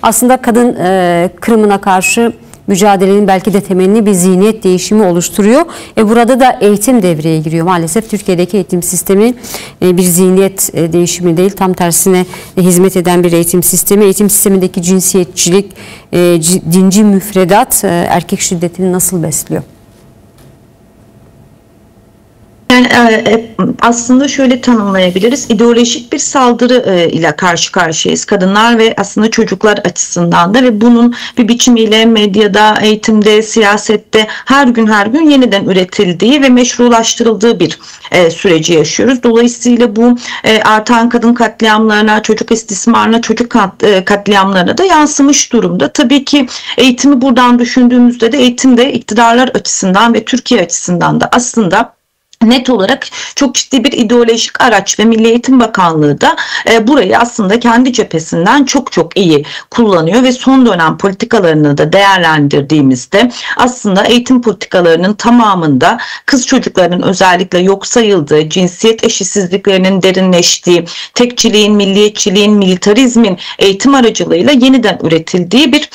aslında kadın kırımına karşı mücadelenin belki de temelini bir zihniyet değişimi oluşturuyor. Burada da eğitim devreye giriyor. Maalesef Türkiye'deki eğitim sistemi bir zihniyet değişimi değil, tam tersine hizmet eden bir eğitim sistemi. Eğitim sistemindeki cinsiyetçilik, dinci müfredat erkek şiddetini nasıl besliyor? Yani aslında şöyle tanımlayabiliriz. İdeolojik bir saldırı ile karşı karşıyayız kadınlar ve aslında çocuklar açısından da ve bunun bir biçimiyle medyada, eğitimde, siyasette her gün yeniden üretildiği ve meşrulaştırıldığı bir süreci yaşıyoruz. Dolayısıyla bu artan kadın katliamlarına, çocuk istismarına, çocuk katliamlarına da yansımış durumda. Tabii ki eğitimi buradan düşündüğümüzde de eğitimde iktidarlar açısından ve Türkiye açısından da aslında net olarak çok ciddi bir ideolojik araç ve Milli Eğitim Bakanlığı da burayı aslında kendi cephesinden çok iyi kullanıyor ve son dönem politikalarını da değerlendirdiğimizde aslında eğitim politikalarının tamamında kız çocuklarının özellikle yok sayıldığı, cinsiyet eşitsizliklerinin derinleştiği, tekçiliğin, milliyetçiliğin, militarizmin eğitim aracılığıyla yeniden üretildiği bir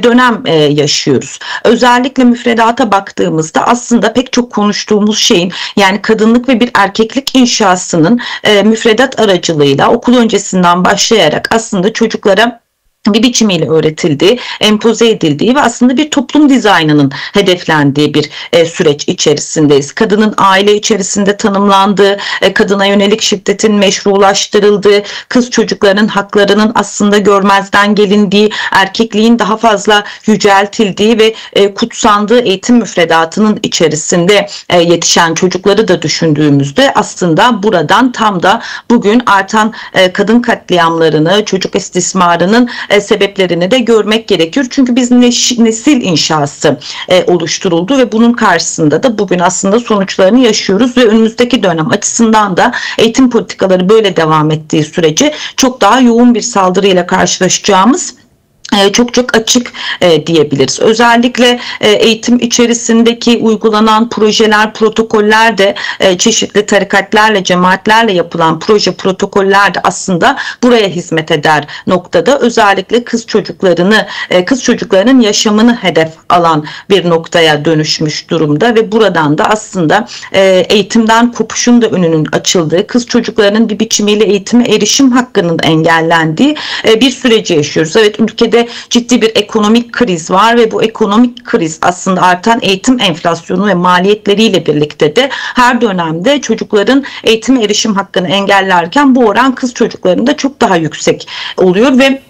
dönem yaşıyoruz. Özellikle müfredata baktığımızda aslında pek çok konuştuğumuz şeyin yani kadınlık ve bir erkeklik inşasının müfredat aracılığıyla okul öncesinden başlayarak aslında çocuklara bir biçimiyle öğretildiği, empoze edildiği ve aslında bir toplum dizaynının hedeflendiği bir süreç içerisindeyiz. Kadının aile içerisinde tanımlandığı, kadına yönelik şiddetin meşrulaştırıldığı, kız çocuklarının haklarının aslında görmezden gelindiği, erkekliğin daha fazla yüceltildiği ve kutsandığı eğitim müfredatının içerisinde yetişen çocukları da düşündüğümüzde aslında buradan tam da bugün artan kadın katliamlarını, çocuk istismarının sebeplerini de görmek gerekiyor. Çünkü biz nesil inşası oluşturuldu ve bunun karşısında da bugün aslında sonuçlarını yaşıyoruz ve önümüzdeki dönem açısından da eğitim politikaları böyle devam ettiği sürece çok daha yoğun bir saldırıyla karşılaşacağımız çok açık diyebiliriz. Özellikle eğitim içerisindeki uygulanan projeler, protokoller de çeşitli tarikatlarla, cemaatlerle yapılan proje, protokoller de aslında buraya hizmet eder noktada. Özellikle kız çocuklarının yaşamını hedef alan bir noktaya dönüşmüş durumda ve buradan da aslında eğitimden kopuşun da önünün açıldığı, kız çocuklarının bir biçimiyle eğitime erişim hakkının engellendiği bir süreci yaşıyoruz. Evet, ülkede ciddi bir ekonomik kriz var ve bu ekonomik kriz aslında artan eğitim enflasyonu ve maliyetleriyle birlikte de her dönemde çocukların eğitime erişim hakkını engellerken bu oran kız çocuklarında çok daha yüksek oluyor ve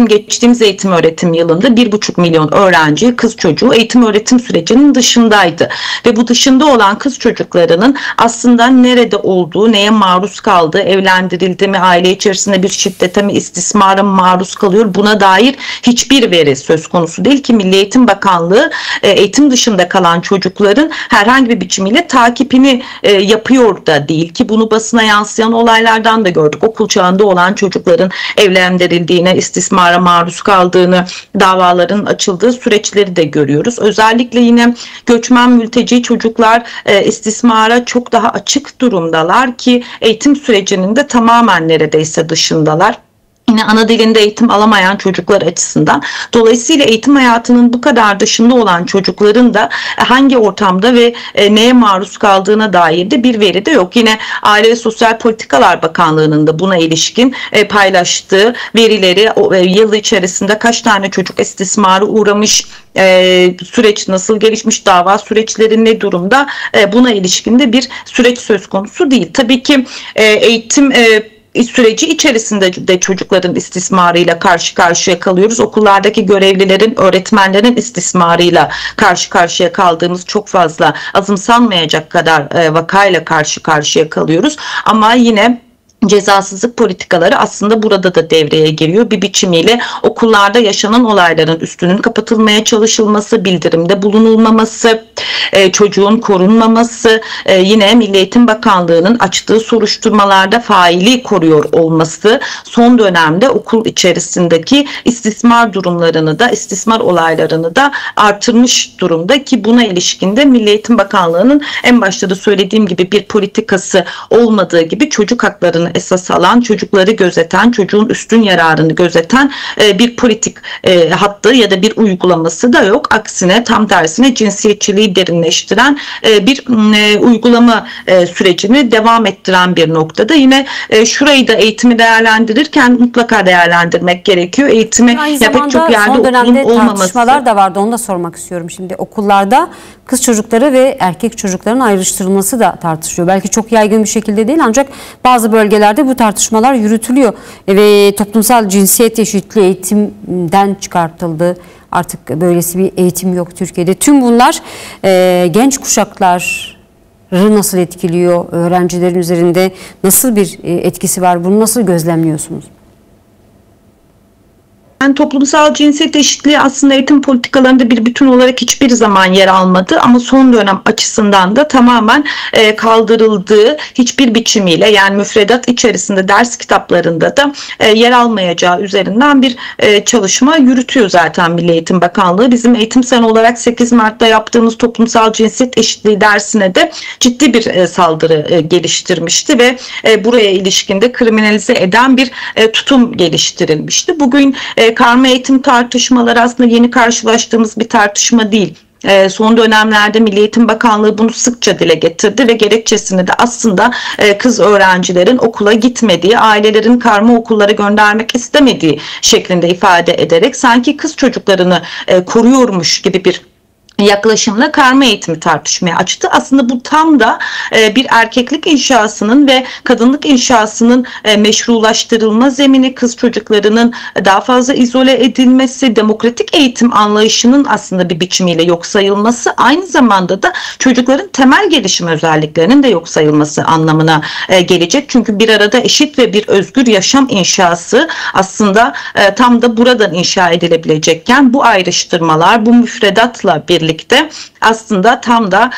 geçtiğimiz eğitim öğretim yılında 1,5 milyon öğrenci, kız çocuğu eğitim öğretim sürecinin dışındaydı. Ve bu dışında olan kız çocuklarının aslında nerede olduğu, neye maruz kaldığı, evlendirildi mi, aile içerisinde bir şiddete mi, istismara mı maruz kalıyor, buna dair hiçbir veri söz konusu değil ki Milli Eğitim Bakanlığı eğitim dışında kalan çocukların herhangi bir biçimiyle takipini yapıyor da değil ki bunu basına yansıyan olaylardan da gördük. Okul çağında olan çocukların evlendirildiği, istismara maruz kaldığını, davaların açıldığı süreçleri de görüyoruz. Özellikle yine göçmen mülteci çocuklar istismara çok daha açık durumdalar ki eğitim sürecinin de tamamen neredeyse dışındalar. Yine ana dilinde eğitim alamayan çocuklar açısından. Dolayısıyla eğitim hayatının bu kadar dışında olan çocukların da hangi ortamda ve neye maruz kaldığına dair de bir veri de yok. Yine Aile ve Sosyal Politikalar Bakanlığı'nın da buna ilişkin paylaştığı verileri, yıl içerisinde kaç tane çocuk istismara uğramış, süreç nasıl gelişmiş, dava süreçleri ne durumda, buna ilişkin de bir süreç söz konusu değil. Tabii ki eğitim süreci içerisinde de çocukların istismarıyla karşı karşıya kalıyoruz. Okullardaki görevlilerin, öğretmenlerin istismarıyla karşı karşıya kaldığımız çok fazla azımsanmayacak kadar vakayla karşı karşıya kalıyoruz. Ama yine cezasızlık politikaları aslında burada da devreye giriyor. Bir biçimiyle okullarda yaşanan olayların üstünün kapatılmaya çalışılması, bildirimde bulunulmaması, çocuğun korunmaması, yine Milli Eğitim Bakanlığı'nın açtığı soruşturmalarda faili koruyor olması son dönemde okul içerisindeki istismar durumlarını da, istismar olaylarını da artırmış durumda ki buna ilişkin de Milli Eğitim Bakanlığı'nın en başta da söylediğim gibi bir politikası olmadığı gibi çocuk haklarını esas alan, çocukları gözeten, çocuğun üstün yararını gözeten bir politik hattı ya da bir uygulaması da yok. Aksine tam tersine cinsiyetçiliği derinleştiren bir uygulama sürecini devam ettiren bir noktada. Yine şurayı da eğitimi değerlendirirken mutlaka değerlendirmek gerekiyor. Eğitimi pek çok yerde son dönemde olmaması. tartışmalar da vardı. Onu da sormak istiyorum şimdi. Okullarda kız çocukları ve erkek çocukların ayrıştırılması da tartışılıyor. Belki çok yaygın bir şekilde değil ancak bazı bölgelerde bu tartışmalar yürütülüyor. Ve toplumsal cinsiyet eşitliği eğitimden çıkartıldı. Artık böylesi bir eğitim yok Türkiye'de. Tüm bunlar genç kuşaklar nasıl etkiliyor? Öğrencilerin üzerinde nasıl bir etkisi var? Bunu nasıl gözlemliyorsunuz? Yani toplumsal cinsiyet eşitliği aslında eğitim politikalarında bir bütün olarak hiçbir zaman yer almadı ama son dönem açısından da tamamen kaldırıldığı, hiçbir biçimiyle yani müfredat içerisinde ders kitaplarında da yer almayacağı üzerinden bir çalışma yürütüyor zaten Milli Eğitim Bakanlığı. Bizim Eğitim Senı olarak 8 Mart'ta yaptığımız toplumsal cinsiyet eşitliği dersine de ciddi bir saldırı geliştirmişti ve buraya ilişkinde kriminalize eden bir tutum geliştirilmişti. Bugün karma eğitim tartışmaları aslında yeni karşılaştığımız bir tartışma değil. Son dönemlerde Milli Eğitim Bakanlığı bunu sıkça dile getirdi ve gerekçesini de aslında kız öğrencilerin okula gitmediği, ailelerin karma okullara göndermek istemediği şeklinde ifade ederek sanki kız çocuklarını koruyormuş gibi bir yaklaşımla karma eğitimi tartışmaya açtı. Aslında bu tam da bir erkeklik inşasının ve kadınlık inşasının meşrulaştırılma zemini, kız çocuklarının daha fazla izole edilmesi, demokratik eğitim anlayışının aslında bir biçimiyle yok sayılması, aynı zamanda da çocukların temel gelişim özelliklerinin de yok sayılması anlamına gelecek. Çünkü bir arada eşit ve bir özgür yaşam inşası aslında tam da buradan inşa edilebilecekken bu ayrıştırmalar, bu müfredatla birlikte aslında tam da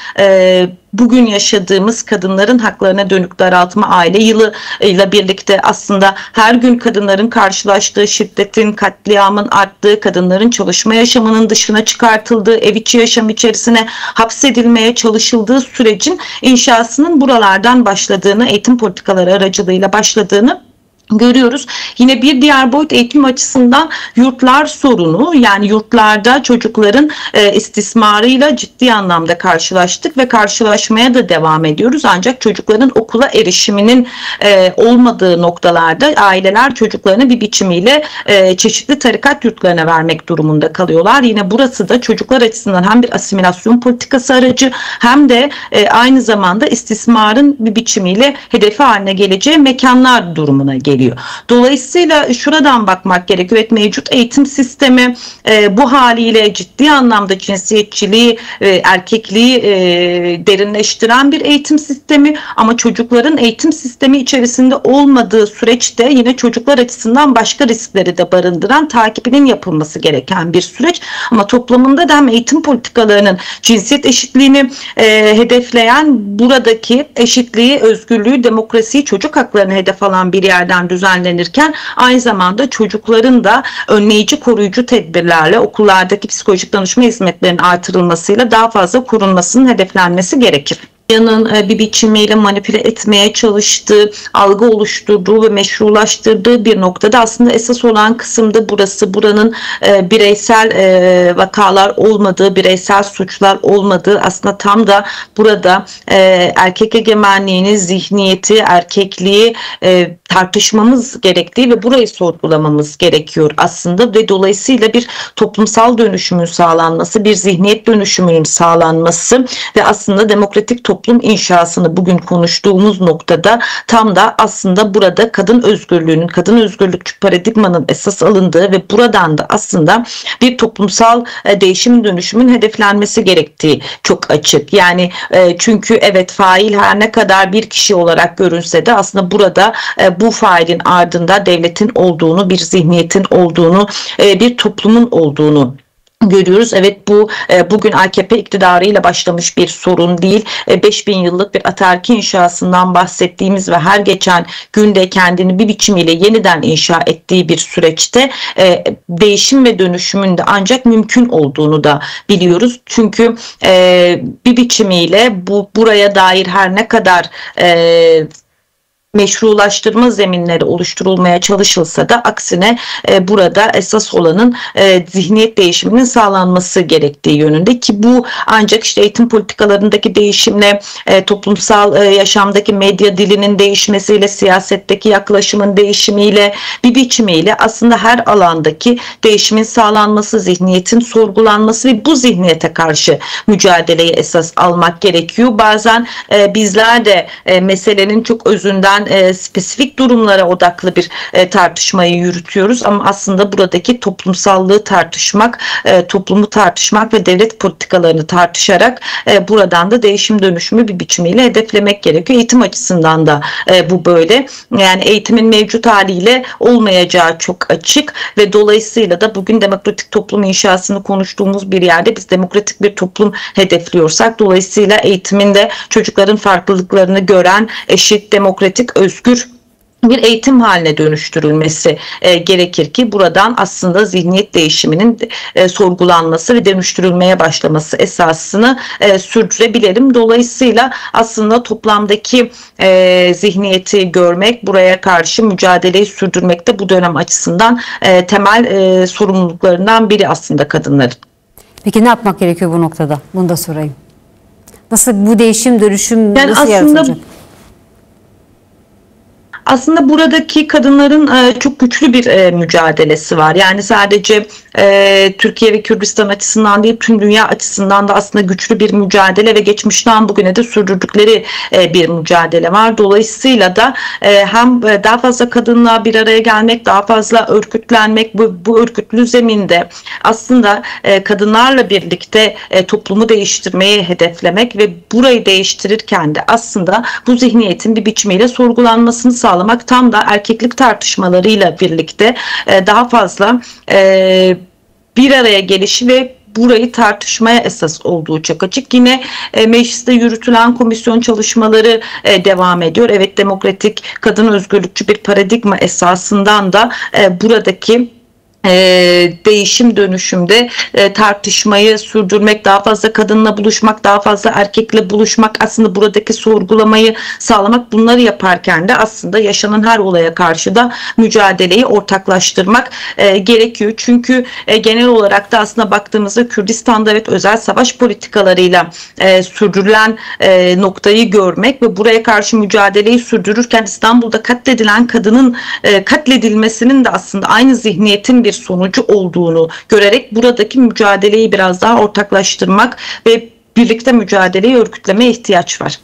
bugün yaşadığımız kadınların haklarına dönük daraltma aile yılı ile birlikte aslında her gün kadınların karşılaştığı şiddetin, katliamın arttığı, kadınların çalışma yaşamının dışına çıkartıldığı, ev içi yaşam içerisine hapsedilmeye çalışıldığı sürecin inşasının buralardan başladığını, eğitim politikaları aracılığıyla başladığını görüyoruz. Yine bir diğer boyut eğitim açısından yurtlar sorunu, yani yurtlarda çocukların istismarıyla ciddi anlamda karşılaştık ve karşılaşmaya da devam ediyoruz. Ancak çocukların okula erişiminin olmadığı noktalarda aileler çocuklarını bir biçimiyle çeşitli tarikat yurtlarına vermek durumunda kalıyorlar. Yine burası da çocuklar açısından hem bir asimilasyon politikası aracı hem de aynı zamanda istismarın bir biçimiyle hedefi haline geleceği mekanlar durumuna geliyor. Dolayısıyla şuradan bakmak gerekiyor. Evet, mevcut eğitim sistemi bu haliyle ciddi anlamda cinsiyetçiliği, erkekliği derinleştiren bir eğitim sistemi ama çocukların eğitim sistemi içerisinde olmadığı süreçte yine çocuklar açısından başka riskleri de barındıran, takibinin yapılması gereken bir süreç. Ama toplumunda da hem eğitim politikalarının cinsiyet eşitliğini hedefleyen, buradaki eşitliği, özgürlüğü, demokrasiyi, çocuk haklarını hedef alan bir yerden düzenlenirken aynı zamanda çocukların da önleyici, koruyucu tedbirlerle okullardaki psikolojik danışma hizmetlerinin artırılmasıyla daha fazla korunmasının hedeflenmesi gerekir. Yanın bir biçimiyle manipüle etmeye çalıştığı, algı oluşturduğu ve meşrulaştırdığı bir noktada aslında esas olan kısımda burası. Buranın bireysel vakalar olmadığı, bireysel suçlar olmadığı, aslında tam da burada erkek egemenliğini, zihniyeti, erkekliği tartışmamız gerektiği ve burayı sorgulamamız gerekiyor aslında ve dolayısıyla bir toplumsal dönüşümün sağlanması, bir zihniyet dönüşümünün sağlanması ve aslında demokratik toplum inşasını bugün konuştuğumuz noktada tam da aslında burada kadın özgürlüğünün, kadın özgürlükçü paradigmanın esas alındığı ve buradan da aslında bir toplumsal değişim dönüşümün hedeflenmesi gerektiği çok açık. Yani çünkü evet, fail her ne kadar bir kişi olarak görünse de aslında burada bu failin ardında devletin olduğunu, bir zihniyetin olduğunu, bir toplumun olduğunu görüyoruz. Evet, bu bugün AKP iktidarıyla başlamış bir sorun değil. 5000 yıllık bir ataerki inşasından bahsettiğimiz ve her geçen günde kendini bir biçimiyle yeniden inşa ettiği bir süreçte değişim ve dönüşümün de ancak mümkün olduğunu da biliyoruz. Çünkü bir biçimiyle buraya dair her ne kadar meşrulaştırma zeminleri oluşturulmaya çalışılsa da aksine burada esas olanın zihniyet değişiminin sağlanması gerektiği yönünde, ki bu ancak işte eğitim politikalarındaki değişimle, toplumsal yaşamdaki medya dilinin değişmesiyle, siyasetteki yaklaşımın değişimiyle, bir biçimiyle aslında her alandaki değişimin sağlanması, zihniyetin sorgulanması ve bu zihniyete karşı mücadeleyi esas almak gerekiyor. Bazen bizler de meselenin çok özünden spesifik durumlara odaklı bir tartışmayı yürütüyoruz ama aslında buradaki toplumsallığı tartışmak, toplumu tartışmak ve devlet politikalarını tartışarak buradan da değişim dönüşümü bir biçimiyle hedeflemek gerekiyor. Eğitim açısından da bu böyle. Yani eğitimin mevcut haliyle olmayacağı çok açık ve dolayısıyla da bugün demokratik toplum inşasını konuştuğumuz bir yerde biz demokratik bir toplum hedefliyorsak, dolayısıyla eğitimin de çocukların farklılıklarını gören, eşit, demokratik, özgür bir eğitim haline dönüştürülmesi gerekir ki buradan aslında zihniyet değişiminin sorgulanması ve dönüştürülmeye başlaması esasını sürdürebilelim. Dolayısıyla aslında toplamdaki zihniyeti görmek, buraya karşı mücadeleyi sürdürmek de bu dönem açısından temel sorumluluklarından biri aslında kadınların. Peki ne yapmak gerekiyor bu noktada? Bunu da sorayım. Nasıl bu değişim, dönüşüm Yani nasıl yaratılacak? Aslında buradaki kadınların çok güçlü bir mücadelesi var. Yani sadece Türkiye ve Kürdistan açısından değil, tüm dünya açısından da aslında güçlü bir mücadele ve geçmişten bugüne de sürdürdükleri bir mücadele var. Dolayısıyla da hem daha fazla kadınla bir araya gelmek, daha fazla örgütlenmek, bu örgütlü zeminde aslında kadınlarla birlikte toplumu değiştirmeyi hedeflemek ve burayı değiştirirken de aslında bu zihniyetin bir biçimiyle sorgulanmasını sağlamak, tam da erkeklik tartışmalarıyla birlikte daha fazla bir araya gelişi ve burayı tartışmaya esas olduğu çok açık. Yine mecliste yürütülen komisyon çalışmaları devam ediyor. Evet, demokratik, kadın özgürlükçü bir paradigma esasından da buradaki değişim dönüşümde tartışmayı sürdürmek, daha fazla kadınla buluşmak, daha fazla erkekle buluşmak, aslında buradaki sorgulamayı sağlamak, bunları yaparken de aslında yaşanan her olaya karşı da mücadeleyi ortaklaştırmak gerekiyor. Çünkü genel olarak da aslında baktığımızda Kürdistan'da evet özel savaş politikalarıyla sürdürülen noktayı görmek ve buraya karşı mücadeleyi sürdürürken İstanbul'da katledilen kadının katledilmesinin de aslında aynı zihniyetin bir sonucu olduğunu görerek buradaki mücadeleyi biraz daha ortaklaştırmak ve birlikte mücadeleyi örgütlemeye ihtiyaç var.